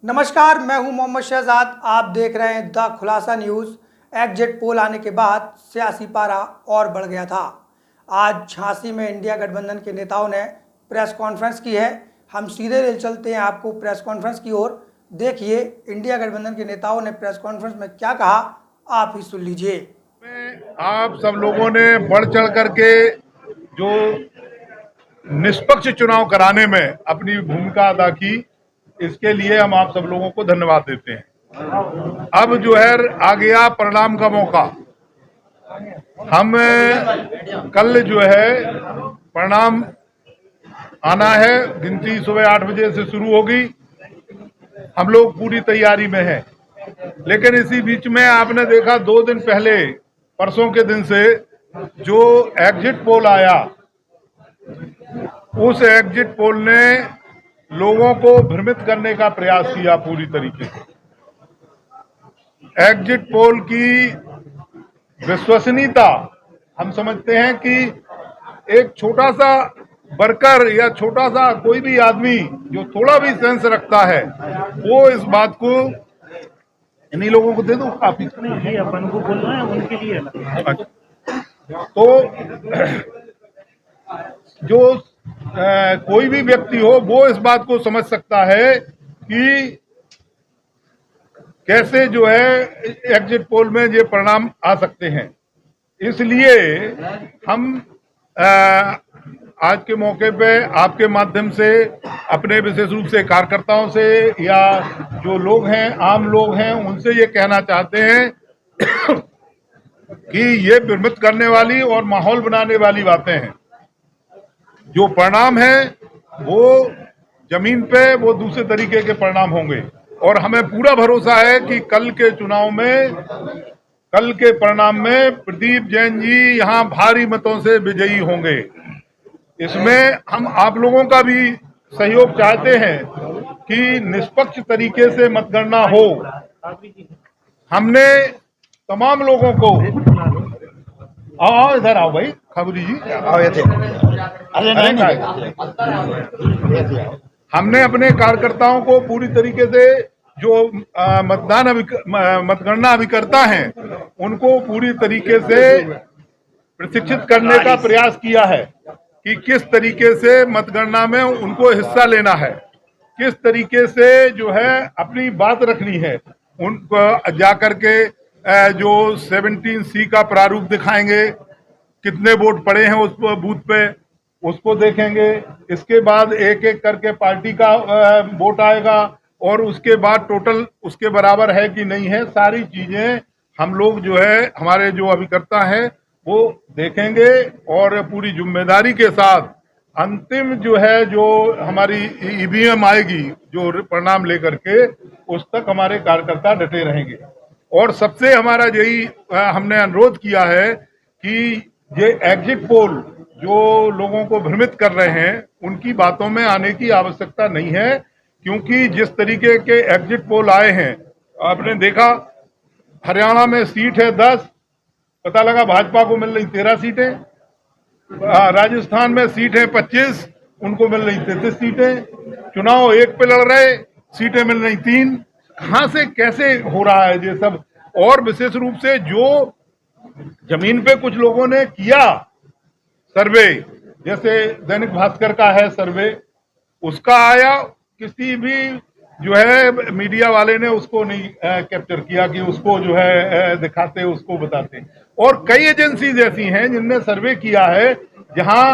नमस्कार, मैं हूं मोहम्मद शहजाद। आप देख रहे हैं द खुलासा न्यूज़। एग्जिट पोल आने के बाद सियासी पारा और बढ़ गया था। आज झांसी में इंडिया गठबंधन के नेताओं ने प्रेस कॉन्फ्रेंस की है। हम सीधे ले चलते हैं आपको प्रेस कॉन्फ्रेंस की ओर। देखिए इंडिया गठबंधन के नेताओं ने प्रेस कॉन्फ्रेंस में क्या कहा, आप ही सुन लीजिए। आप सब लोगों ने बढ़ चढ़ करके जो निष्पक्ष चुनाव कराने में अपनी भूमिका अदा की, इसके लिए हम आप सब लोगों को धन्यवाद देते हैं। अब जो है आ गया परिणाम का मौका। हम कल जो है परिणाम आना है, गिनती सुबह 8 बजे से शुरू होगी। हम लोग पूरी तैयारी में हैं, लेकिन इसी बीच में आपने देखा 2 दिन पहले परसों के दिन से जो एग्जिट पोल आया, उस एग्जिट पोल ने लोगों को भ्रमित करने का प्रयास किया पूरी तरीके से। एग्जिट पोल की विश्वसनीयता हम समझते हैं कि एक छोटा सा वर्कर या छोटा सा कोई भी आदमी जो थोड़ा भी सेंस रखता है, वो इस बात को इन्हीं लोगों को दे दो। काफी अपन को बोलना है उनके लिए। तो जो कोई भी व्यक्ति हो वो इस बात को समझ सकता है कि कैसे जो है एग्जिट पोल में ये परिणाम आ सकते हैं। इसलिए हम आज के मौके पे आपके माध्यम से अपने विशेष रूप से कार्यकर्ताओं से या जो लोग हैं, आम लोग हैं, उनसे ये कहना चाहते हैं कि ये भ्रमित करने वाली और माहौल बनाने वाली बातें हैं। जो परिणाम है वो जमीन पे वो दूसरे तरीके के परिणाम होंगे, और हमें पूरा भरोसा है कि कल के चुनाव में, कल के परिणाम में प्रदीप जैन जी यहाँ भारी मतों से विजयी होंगे। इसमें हम आप लोगों का भी सहयोग चाहते हैं कि निष्पक्ष तरीके से मतगणना हो। हमने तमाम लोगों को आओ इधर आओ भाई, खबरी जी आओ। हमने अपने कार्यकर्ताओं को पूरी तरीके से जो मतगणना अभिकर्ता हैं, उनको पूरी तरीके से प्रशिक्षित करने का प्रयास किया है कि किस तरीके से मतगणना में उनको हिस्सा लेना है, किस तरीके से जो है अपनी बात रखनी है। उनको जाकर के जो 17C का प्रारूप दिखाएंगे, कितने वोट पड़े हैं उस बूथ पे, उसको देखेंगे। इसके बाद एक एक करके पार्टी का वोट आएगा और उसके बाद टोटल उसके बराबर है कि नहीं है, सारी चीजें हम लोग जो है हमारे जो अभिकर्ता हैं वो देखेंगे, और पूरी जिम्मेदारी के साथ अंतिम जो है जो हमारी ईवीएम आएगी जो परिणाम लेकर के, उस तक हमारे कार्यकर्ता डटे रहेंगे। और सबसे हमारा यही हमने अनुरोध किया है कि ये एग्जिट पोल जो लोगों को भ्रमित कर रहे हैं, उनकी बातों में आने की आवश्यकता नहीं है, क्योंकि जिस तरीके के एग्जिट पोल आए हैं, आपने देखा हरियाणा में सीट है 10, पता लगा भाजपा को मिल रही 13 सीटें। राजस्थान में सीट है 25, उनको मिल रही 33 सीटें। चुनाव एक पे लड़ रहे, सीटें मिल रही 3। कहां से कैसे हो रहा है ये सब? और विशेष रूप से जो जमीन पे कुछ लोगों ने किया सर्वे, जैसे दैनिक भास्कर का है सर्वे, उसका आया, किसी भी जो है मीडिया वाले ने उसको नहीं कैप्चर किया कि उसको जो है दिखाते, उसको बताते। और कई एजेंसीज ऐसी हैं जिनने सर्वे किया है जहां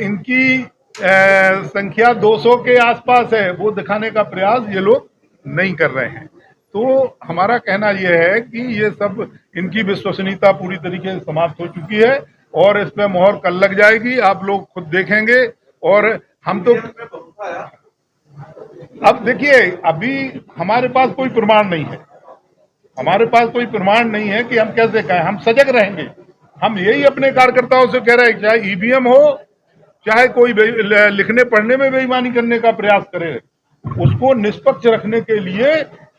इनकी संख्या 200 के आसपास है, वो दिखाने का प्रयास ये लोग नहीं कर रहे हैं। तो हमारा कहना यह है कि ये सब इनकी विश्वसनीयता पूरी तरीके से समाप्त हो चुकी है, और इस पे मोहर कल लग जाएगी, आप लोग खुद देखेंगे। और हम तो अब देखिए, अभी हमारे पास कोई प्रमाण नहीं है, हमारे पास कोई प्रमाण नहीं है कि हम कैसे कहें। हम सजग रहेंगे। हम यही अपने कार्यकर्ताओं से कह रहे हैं, चाहे ईवीएम हो, चाहे कोई लिखने पढ़ने में बेईमानी करने का प्रयास करे, उसको निष्पक्ष रखने के लिए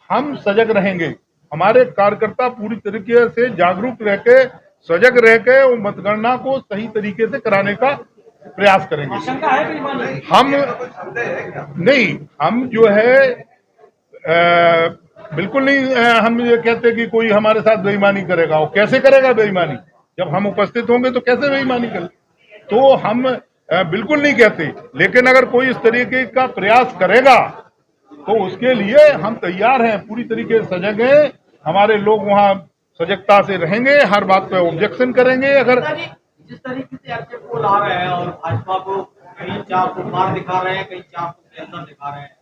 हम सजग रहेंगे। हमारे कार्यकर्ता पूरी तरीके से जागरूक रह के, सजग रह के मतगणना को सही तरीके से कराने का प्रयास करेंगे। हम नहीं, हम जो है बिल्कुल नहीं हम ये कहते कि कोई हमारे साथ बेईमानी करेगा। वो कैसे करेगा बेईमानी? जब हम उपस्थित होंगे तो कैसे बेईमानी करें? तो हम बिल्कुल नहीं कहते, लेकिन अगर कोई इस तरीके का प्रयास करेगा तो उसके लिए हम तैयार हैं, पूरी तरीके से सजग हैं। हमारे लोग वहाँ सजगता से रहेंगे, हर बात पे ऑब्जेक्शन करेंगे। अगर जिस तरीके से एग्जिट पोल आ रहे हैं और भाजपा को कहीं 4 को पार दिखा रहे हैं, कहीं 4 को के अंदर दिखा रहे हैं,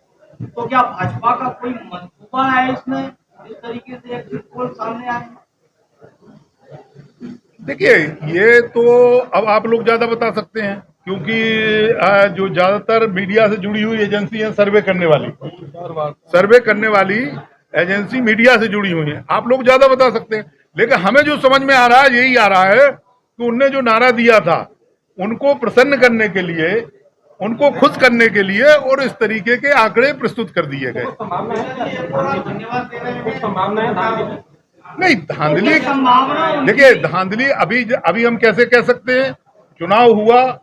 तो क्या भाजपा का कोई मंसूबा है इसमें, जिस तरीके से एग्जिट पोल सामने आए? देखिए, ये तो अब आप लोग ज्यादा बता सकते हैं, क्योंकि जो ज्यादातर मीडिया से जुड़ी हुई एजेंसी है, सर्वे करने वाली एजेंसी मीडिया से जुड़ी हुई है, आप लोग ज्यादा बता सकते हैं। लेकिन हमें जो समझ में आ रहा है, यही आ रहा है कि उनने जो नारा दिया था, उनको प्रसन्न करने के लिए, उनको खुश करने के लिए और इस तरीके के आंकड़े प्रस्तुत कर दिए गए। नहीं, धांधली, देखिए धांधली अभी हम कैसे कह सकते हैं? चुनाव हुआ,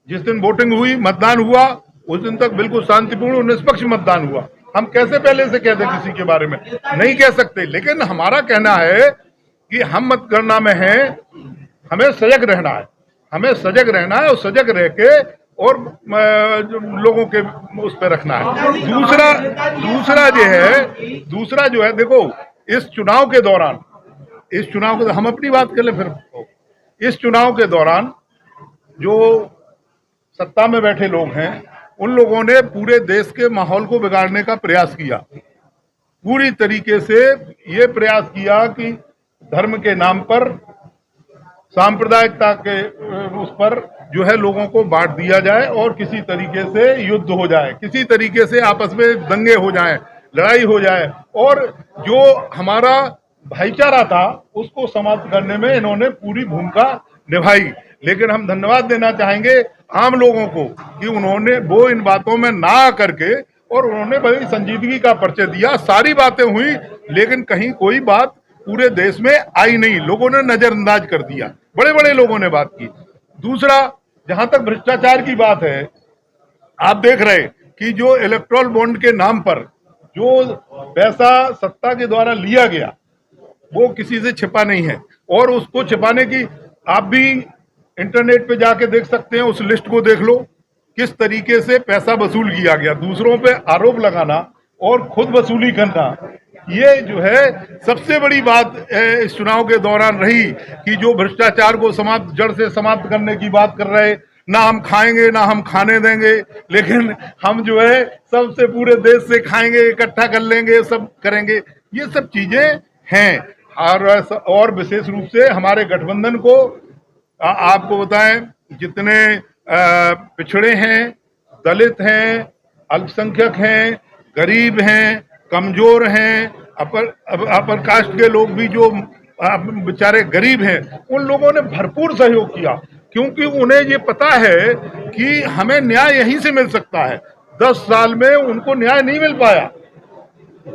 जिस दिन वोटिंग हुई, मतदान हुआ, उस दिन तक बिल्कुल शांतिपूर्ण और निष्पक्ष मतदान हुआ। हम कैसे पहले से कह दें किसी के बारे में? नहीं कह सकते। लेकिन हमारा कहना है कि हम मतगणना में हैं, हमें सजग रहना है, हमें सजग रहना है और सजग रह के और लोगों के उस पर रखना है। दूसरा जो है, देखो इस चुनाव के दौरान, हम अपनी बात कर ले फिर, इस चुनाव के दौरान जो सत्ता में बैठे लोग हैं, उन लोगों ने पूरे देश के माहौल को बिगाड़ने का प्रयास किया। पूरी तरीके से ये प्रयास किया कि धर्म के नाम पर, सांप्रदायिकता के उस पर जो है लोगों को बांट दिया जाए और किसी तरीके से युद्ध हो जाए, किसी तरीके से आपस में दंगे हो जाएं, लड़ाई हो जाए, और जो हमारा भाईचारा था उसको समाप्त करने में इन्होंने पूरी भूमिका निभाई। लेकिन हम धन्यवाद देना चाहेंगे आम लोगों को कि उन्होंने वो इन बातों में ना करके और उन्होंने बड़ी संजीदगी का परिचय दिया। सारी बातें हुई, लेकिन कहीं कोई बात पूरे देश में आई नहीं, लोगों ने नजरअंदाज कर दिया, बड़े बड़े लोगों ने बात की। दूसरा, जहां तक भ्रष्टाचार की बात है, आप देख रहे कि जो इलेक्टोरल बॉन्ड के नाम पर जो पैसा सत्ता के द्वारा लिया गया, वो किसी से छिपा नहीं है, और उसको छिपाने की आप भी इंटरनेट पे जाके देख सकते हैं। उस लिस्ट को देख लो, किस तरीके से पैसा वसूल किया गया। दूसरों पे आरोप लगाना और खुद वसूली करना, ये जो है सबसे बड़ी बात इस चुनाव के दौरान रही कि जो भ्रष्टाचार को जड़ से समाप्त करने की बात कर रहे, ना हम खाएंगे ना हम खाने देंगे, लेकिन हम जो है सबसे पूरे देश से खाएंगे, इकट्ठा कर लेंगे, सब करेंगे। ये सब चीजें हैं। और विशेष रूप से हमारे गठबंधन को आपको बताएं, जितने पिछड़े हैं, दलित हैं, अल्पसंख्यक हैं, गरीब हैं, कमजोर हैं, अपर कास्ट के लोग भी जो बेचारे गरीब हैं, उन लोगों ने भरपूर सहयोग किया, क्योंकि उन्हें ये पता है कि हमें न्याय यहीं से मिल सकता है। 10 साल में उनको न्याय नहीं मिल पाया,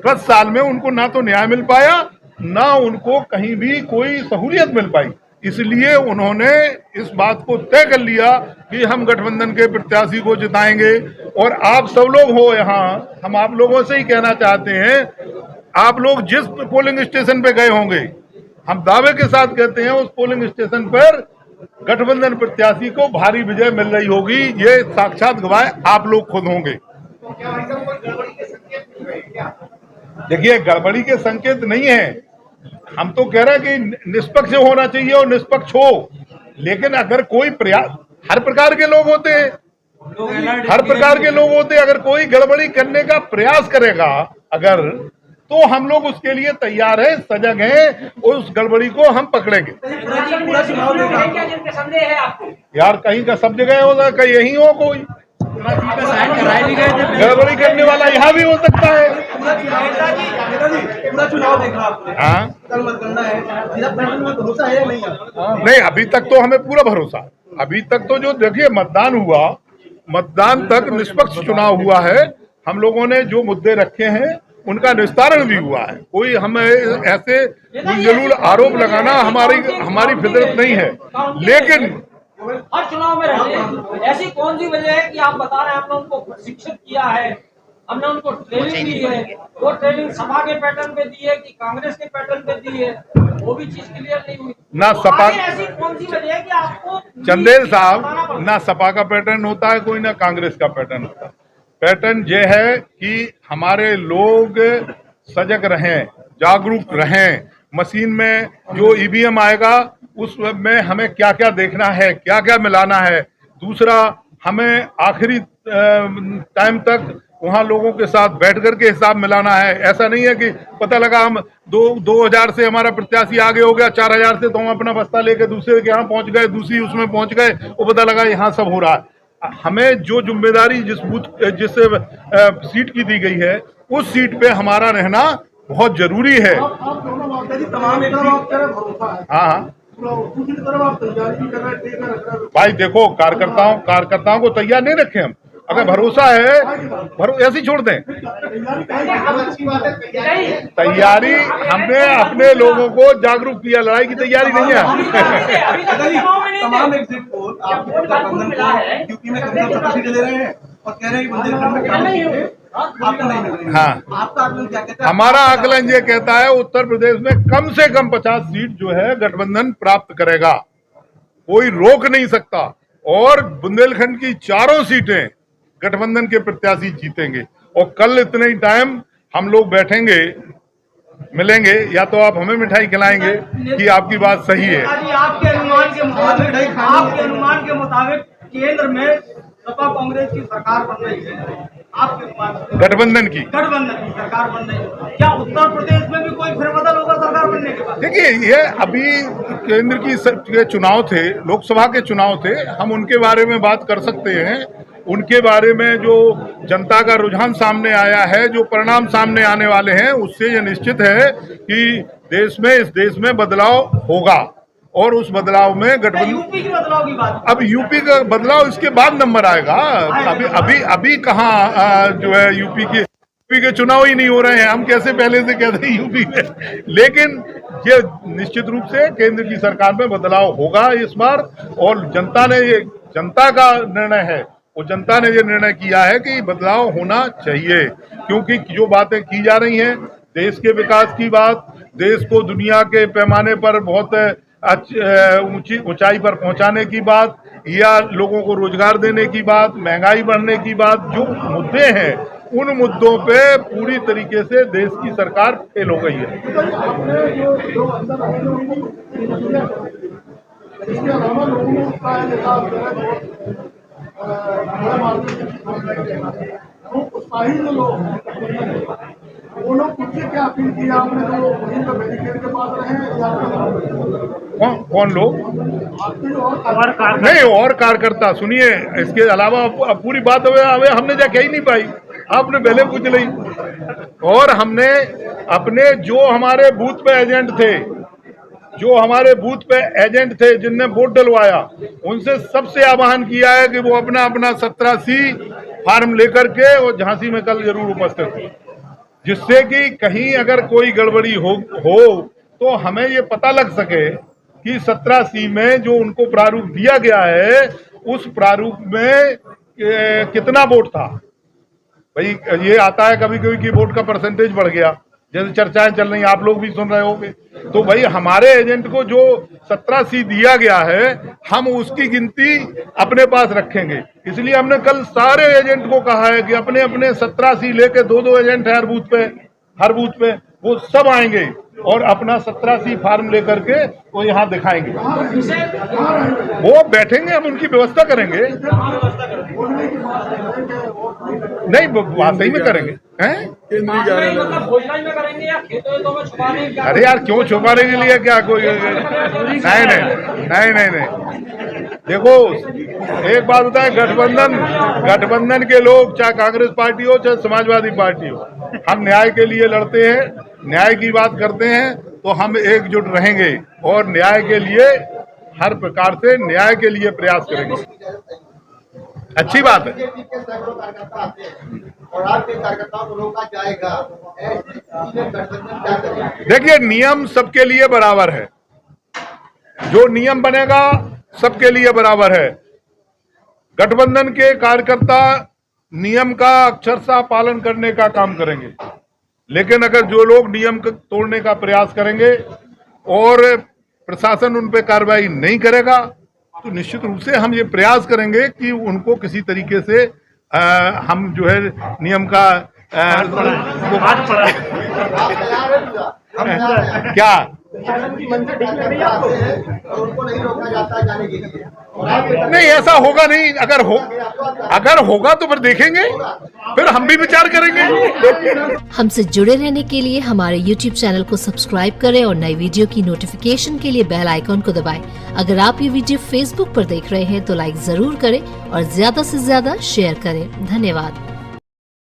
10 साल में उनको ना तो न्याय मिल पाया, ना उनको कहीं भी कोई सहूलियत मिल पाई। इसलिए उन्होंने इस बात को तय कर लिया कि हम गठबंधन के प्रत्याशी को जिताएंगे। और आप सब लोग हो यहाँ, हम आप लोगों से ही कहना चाहते हैं, आप लोग जिस पोलिंग स्टेशन पे गए होंगे, हम दावे के साथ कहते हैं उस पोलिंग स्टेशन पर गठबंधन प्रत्याशी को भारी विजय मिल रही होगी। ये साक्षात गवाह आप लोग खुद होंगे। देखिए, गड़बड़ी के संकेत नहीं है, हम तो कह रहे हैं कि निष्पक्ष होना चाहिए और निष्पक्ष हो। लेकिन अगर कोई प्रयास, हर प्रकार के लोग होते हैं, अगर कोई गड़बड़ी करने का प्रयास करेगा अगर, तो हम लोग उसके लिए तैयार हैं, सजग हैं, और उस गड़बड़ी को हम पकड़ेंगे। यार कहीं का सब जगह होगा, कहीं यही हो, कोई गड़बड़ी करने वाला यहाँ भी हो सकता है। पूरा चुनाव देखा आपने? हाँ, कल मतगणना है, भरोसा है या नहीं? नहीं, अभी तक तो हमें पूरा भरोसा। अभी तक तो जो देखिए मतदान हुआ, मतदान तक निष्पक्ष चुनाव हुआ है। हम लोगों ने जो मुद्दे रखे हैं उनका निस्तारण भी हुआ है। कोई हमें ऐसे उलझुल आरोप लगाना हमारी फितरत नहीं है। लेकिन हर चुनाव में रहते हैं, ऐसी कौन सी वजह है कि आप बता रहे हैं आपने उनको प्रशिक्षित किया है, हमने उनको ट्रेनिंग दी है, वो ट्रेनिंग सपा के पैटर्न पे दी है कि कांग्रेस के पैटर्न पे दी है, वो भी चीज क्लियर नहीं हुई। ना तो सपा आगे ऐसी कौन सी वजह है कि आपको चंदेल बताना साहब, पड़ा? ना सपा का पैटर्न होता है कोई, ना कांग्रेस का पैटर्न होता है। पैटर्न ये है कि हमारे लोग सजग रहें, जागरूक रहें। मशीन में जो ईवीएम आएगा उस में हमें क्या क्या देखना है, क्या क्या मिलाना है। दूसरा, हमें आखिरी टाइम तक वहां लोगों के साथ बैठ करके हिसाब मिलाना है। ऐसा नहीं है कि पता लगा हम 2000 से हमारा प्रत्याशी आगे हो गया, 4000 से तो हम अपना बस्ता लेके दूसरे के यहाँ पहुंच गए, दूसरी उसमें पहुंच गए, वो पता लगा यहाँ सब हो रहा है। हमें जो जिम्मेदारी जिस सीट की दी गई है उस सीट पे हमारा रहना बहुत जरूरी है। आप दोनों माता जी तमाम एक तरफ आप कह रहे भरोसा है, हाँ हाँ दूसरी तरफ आप तैयारी भी कर रहे हैं, टेक रख रहे हैं। भाई देखो, कार्यकर्ताओं को तैयार नहीं रखे हम। अगर भरोसा है, ऐसे ही छोड़ दें। तैयारी हमने अपने लोगों को जागरूक किया, लड़ाई की तैयारी नहीं है। तमाम एग्जिट पोल आपको गठबंधन को यूपी में कम से कम 70 सीटें दे रहे हैं और कह रहे हैं कि बुंदेलखंड में 40 सीटें आपको नहीं मिल रही। हाँ, आपका आकलन क्या कहता है? हमारा आकलन ये कहता है उत्तर प्रदेश में कम से कम 50 सीट जो है गठबंधन प्राप्त करेगा, कोई रोक नहीं सकता। और बुंदेलखंड की 4 सीटें गठबंधन के प्रत्याशी जीतेंगे। और कल इतने ही टाइम हम लोग बैठेंगे, मिलेंगे, या तो आप हमें मिठाई खिलाएंगे कि आपकी बात सही है। आपके अनुमान के मुताबिक केंद्र में सपा कांग्रेस की सरकार बन रही है, आपके अनुमान से गठबंधन की सरकार बन रही है, क्या उत्तर प्रदेश में भी कोई फेरबदल होगा सरकार बनने के बाद? देखिए, ये अभी केंद्र के चुनाव थे, लोकसभा के चुनाव थे, हम उनके बारे में बात कर सकते हैं। उनके बारे में जो जनता का रुझान सामने आया है, जो परिणाम सामने आने वाले हैं, उससे ये निश्चित है कि इस देश में बदलाव होगा। और उस बदलाव में गठबंधन, यूपी की बदलाव की बात, अब यूपी का बदलाव इसके बाद नंबर आएगा। अभी कहाँ जो है यूपी के चुनाव ही नहीं हो रहे हैं, हम कैसे पहले से कहते हैं यूपी में। लेकिन ये निश्चित रूप से केंद्र की सरकार में बदलाव होगा इस बार। और जनता का निर्णय है, वो जनता ने ये निर्णय किया है कि बदलाव होना चाहिए। क्योंकि जो बातें की जा रही हैं, देश के विकास की बात, देश को दुनिया के पैमाने पर बहुत ऊंचाई पर पहुंचाने की बात, या लोगों को रोजगार देने की बात, महंगाई बढ़ने की बात, जो मुद्दे हैं, उन मुद्दों पे पूरी तरीके से देश की सरकार फेल हो गई है। आपने जो अंदर रहे हैं उनको इसके अलावा लोगों का उत्साही जो लोग हैं वो लोग कुछ क्या अपील की आपने, जो वहीं पर बैरिकेड के पास रहे हैं या कौन लोग? आपके और नहीं, और कार्यकर्ता सुनिए, इसके अलावा अब पूरी बात हमने जा कह ही नहीं पाई, आपने पहले पूछ ली। और हमने अपने जो हमारे बूथ पे एजेंट थे जिनने वोट डलवाया, उनसे सबसे आह्वान किया है कि वो अपना 17C फार्म लेकर के वो झांसी में कल जरूर उपस्थित हो, जिससे कि कहीं अगर कोई गड़बड़ी हो तो हमें ये पता लग सके कि 17C में जो उनको प्रारूप दिया गया है, उस प्रारूप में कितना वोट था। भाई ये आता है कभी कभी कि वोट का परसेंटेज बढ़ गया, जैसे चर्चाएं चल रही, आप लोग भी सुन रहे होंगे। तो भाई हमारे एजेंट को जो 17C दिया गया है, हम उसकी गिनती अपने पास रखेंगे। इसलिए हमने कल सारे एजेंट को कहा है कि अपने अपने 17C लेके 2-2 एजेंट है हर बूथ पे वो सब आएंगे और अपना 17C फार्म लेकर के वो यहाँ दिखाएंगे। वो बैठेंगे, हम उनकी व्यवस्था करेंगे। नहीं, बात सही में करेंगे हैं? अरे यार, क्यों छुपाने के लिए? क्या कोई नहीं। देखो, एक बात होता है, गठबंधन के लोग, चाहे कांग्रेस पार्टी हो चाहे समाजवादी पार्टी हो, हम न्याय के लिए लड़ते हैं, न्याय की बात करते हैं, तो हम एकजुट रहेंगे और न्याय के लिए हर प्रकार से न्याय के लिए प्रयास करेंगे। अच्छी बात है। बीजेपी के सैकड़ों कार्यकर्ता आते हैं और आपके कार्यकर्ताओं को रोका जाएगा, ऐसी स्थिति में गठबंधन क्या करेगा? देखिए, नियम सबके लिए बराबर है, जो नियम बनेगा सबके लिए बराबर है। गठबंधन के कार्यकर्ता नियम का अक्षरशः पालन करने का काम करेंगे, लेकिन अगर जो लोग नियम को तोड़ने का प्रयास करेंगे और प्रशासन उन पर कार्रवाई नहीं करेगा तो निश्चित रूप से हम ये प्रयास करेंगे कि उनको किसी तरीके से हम जो है नियम का क्या और उनको नहीं रोका जाता जाने के लिए। नहीं, ऐसा होगा नहीं। अगर होगा तो फिर देखेंगे, फिर हम भी विचार करेंगे। हमसे जुड़े रहने के लिए हमारे YouTube चैनल को सब्सक्राइब करें और नई वीडियो की नोटिफिकेशन के लिए बेल आइकॉन को दबाएं। अगर आप ये वीडियो Facebook पर देख रहे हैं तो लाइक जरूर करें और ज्यादा से ज्यादा शेयर करें। धन्यवाद।